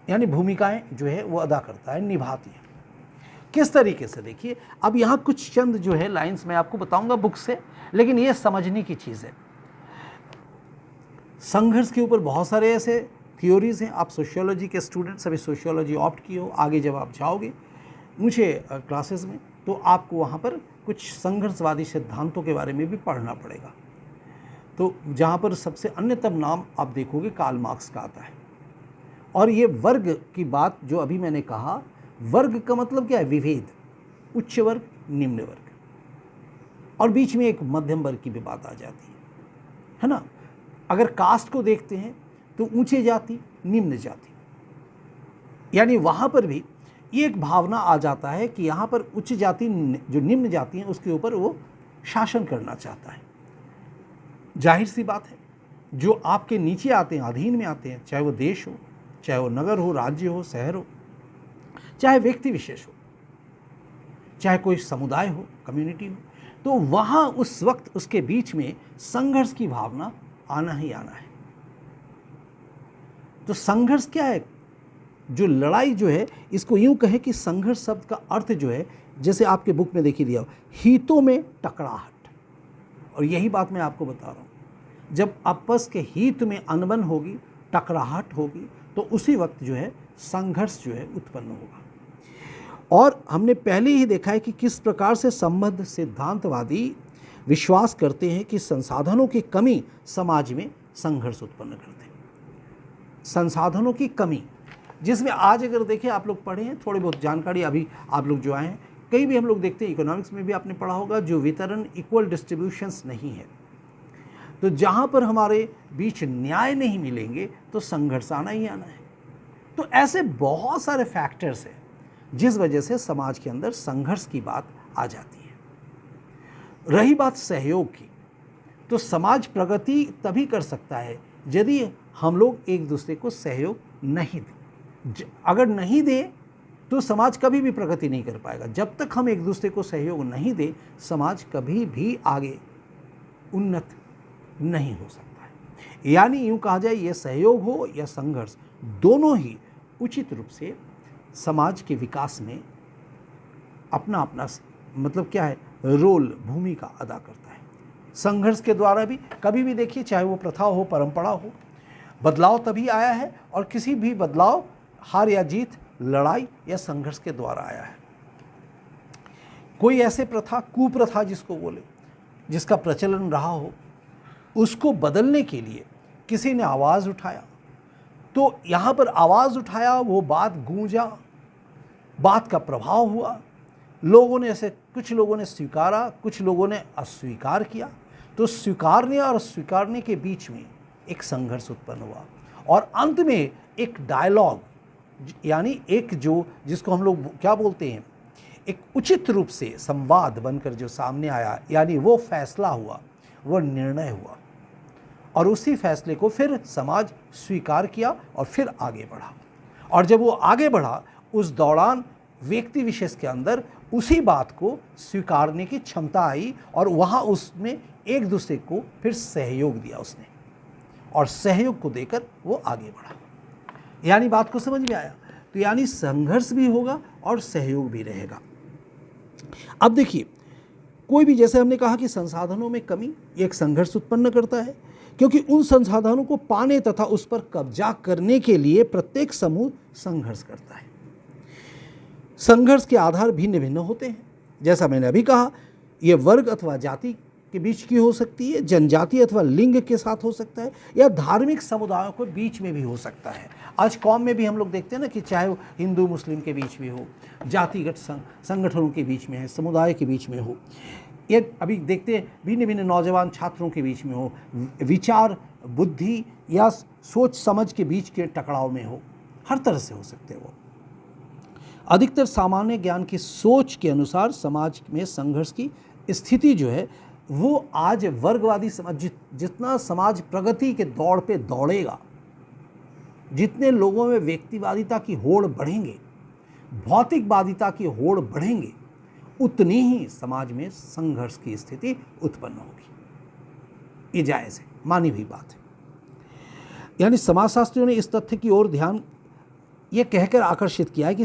यानी भूमिकाएं जो है वो अदा करता है, निभाती है। किस तरीके से, देखिए अब यहाँ कुछ चंद जो है लाइंस मैं आपको बताऊंगा बुक से, लेकिन ये समझने की चीज़ है। संघर्ष के ऊपर बहुत सारे ऐसे थियोरीज हैं। आप सोशियोलॉजी के स्टूडेंट, सभी सोशियोलॉजी ऑप्ट किए हो, आगे जब आप जाओगे मुझे क्लासेस में, तो आपको वहाँ पर कुछ संघर्षवादी सिद्धांतों के बारे में भी पढ़ना पड़ेगा। तो जहाँ पर सबसे अन्यतम नाम आप देखोगे कार्ल मार्क्स का आता है। और ये वर्ग की बात जो अभी मैंने कहा, वर्ग का मतलब क्या है? विभेद, उच्च वर्ग, निम्न वर्ग, और बीच में एक मध्यम वर्ग की भी बात आ जाती है ना। अगर कास्ट को देखते हैं तो ऊंचे जाति, निम्न जाति, यानी वहाँ पर भी ये एक भावना आ जाता है कि यहाँ पर उच्च जाति जो निम्न जाति है उसके ऊपर वो शासन करना चाहता है। जाहिर सी बात है, जो आपके नीचे आते हैं, अधीन में आते हैं, चाहे वो देश हो, चाहे वो नगर हो, राज्य हो, शहर हो, चाहे व्यक्ति विशेष हो, चाहे कोई समुदाय हो, कम्युनिटी हो, तो वहाँ उस वक्त उसके बीच में संघर्ष की भावना आना ही आना है। तो संघर्ष क्या है? जो लड़ाई जो है, इसको यूं कहे कि संघर्ष शब्द का अर्थ जो है, जैसे आपके बुक में देखिए दिया, हितों में टकराहट। और यही बात मैं आपको बता रहा हूं, जब आपस के हित में अनबन होगी, टकराहट होगी, तो उसी वक्त जो है संघर्ष जो है उत्पन्न होगा। और हमने पहले ही देखा है कि किस प्रकार से संबद्ध सिद्धांतवादी विश्वास करते हैं कि संसाधनों की कमी समाज में संघर्ष उत्पन्न करते हैं। संसाधनों की कमी, जिसमें आज अगर देखें, आप लोग पढ़े हैं, थोड़ी बहुत जानकारी अभी आप लोग जो आए हैं, कहीं भी हम लोग देखते हैं, इकोनॉमिक्स में भी आपने पढ़ा होगा, जो वितरण इक्वल डिस्ट्रीब्यूशंस नहीं है, तो जहाँ पर हमारे बीच न्याय नहीं मिलेंगे तो संघर्ष आना ही आना है। तो ऐसे बहुत सारे फैक्टर्स हैं जिस वजह से समाज के अंदर संघर्ष की बात आ जाती है। रही बात सहयोग की, तो समाज प्रगति तभी कर सकता है यदि हम लोग एक दूसरे को सहयोग नहीं दें। अगर नहीं दें तो समाज कभी भी प्रगति नहीं कर पाएगा। जब तक हम एक दूसरे को सहयोग नहीं दें, समाज कभी भी आगे उन्नत नहीं हो सकता है। यानी यूँ कहा जाए, ये सहयोग हो या संघर्ष, दोनों ही उचित रूप से समाज के विकास में अपना अपना मतलब क्या है, रोल, भूमिका अदा करता है। संघर्ष के द्वारा भी कभी भी देखिए, चाहे वो प्रथा हो, परंपरा हो, बदलाव तभी आया है, और किसी भी बदलाव हार या जीत, लड़ाई या संघर्ष के द्वारा आया है। कोई ऐसे प्रथा, कुप्रथा जिसको बोले, जिसका प्रचलन रहा हो, उसको बदलने के लिए किसी ने आवाज़ उठाया, तो यहाँ पर आवाज़ उठाया, वो बात गूंजा, बात का प्रभाव हुआ, लोगों ने ऐसे, कुछ लोगों ने स्वीकारा, कुछ लोगों ने अस्वीकार किया, तो स्वीकारने और अस्वीकारने के बीच में एक संघर्ष उत्पन्न हुआ, और अंत में एक डायलॉग, यानी एक जो, जिसको हम लोग क्या बोलते हैं, एक उचित रूप से संवाद बनकर जो सामने आया, यानी वो फैसला हुआ, वो निर्णय हुआ, और उसी फैसले को फिर समाज स्वीकार किया और फिर आगे बढ़ा। और जब वो आगे बढ़ा, उस दौरान व्यक्ति विशेष के अंदर उसी बात को स्वीकारने की क्षमता आई, और वहाँ उसमें एक दूसरे को फिर सहयोग दिया उसने, और सहयोग को देकर वो आगे बढ़ा। यानी बात को समझ में आया? तो यानी संघर्ष भी होगा और सहयोग भी रहेगा। अब देखिए, कोई भी, जैसे हमने कहा कि संसाधनों में कमी एक संघर्ष उत्पन्न करता है, क्योंकि उन संसाधनों को पाने तथा उस पर कब्जा करने के लिए प्रत्येक समूह संघर्ष करता है। संघर्ष के आधार भिन्न भिन्न होते हैं, जैसा मैंने अभी कहा, ये वर्ग अथवा जाति के बीच की हो सकती है, जनजाति अथवा लिंग के साथ हो सकता है, या धार्मिक समुदायों के बीच में भी हो सकता है। आज कौम में भी हम लोग देखते हैं ना कि चाहे वो हिंदू मुस्लिम के बीच में हो, जातिगत संगठनों के बीच में है, समुदाय के बीच में हो, ये अभी देखते हैं भिन्न भिन्न नौजवान छात्रों के बीच में हो, विचार, बुद्धि या सोच समझ के बीच के टकराव में हो, हर तरह से हो सकते हैं वो। अधिकतर सामान्य ज्ञान की सोच के अनुसार समाज में संघर्ष की स्थिति जो है, वो आज वर्गवादी समाज, जितना समाज प्रगति के दौड़ पे दौड़ेगा, जितने लोगों में व्यक्तिवादिता की होड़ बढ़ेंगे, भौतिकवादिता की होड़ बढ़ेंगे, उतनी ही समाज में संघर्ष की स्थिति उत्पन्न होगी। ये जायज़ है, मानी हुई बात है। यानी समाजशास्त्रियों ने इस तथ्य की ओर ध्यान ये कहकर आकर्षित किया है कि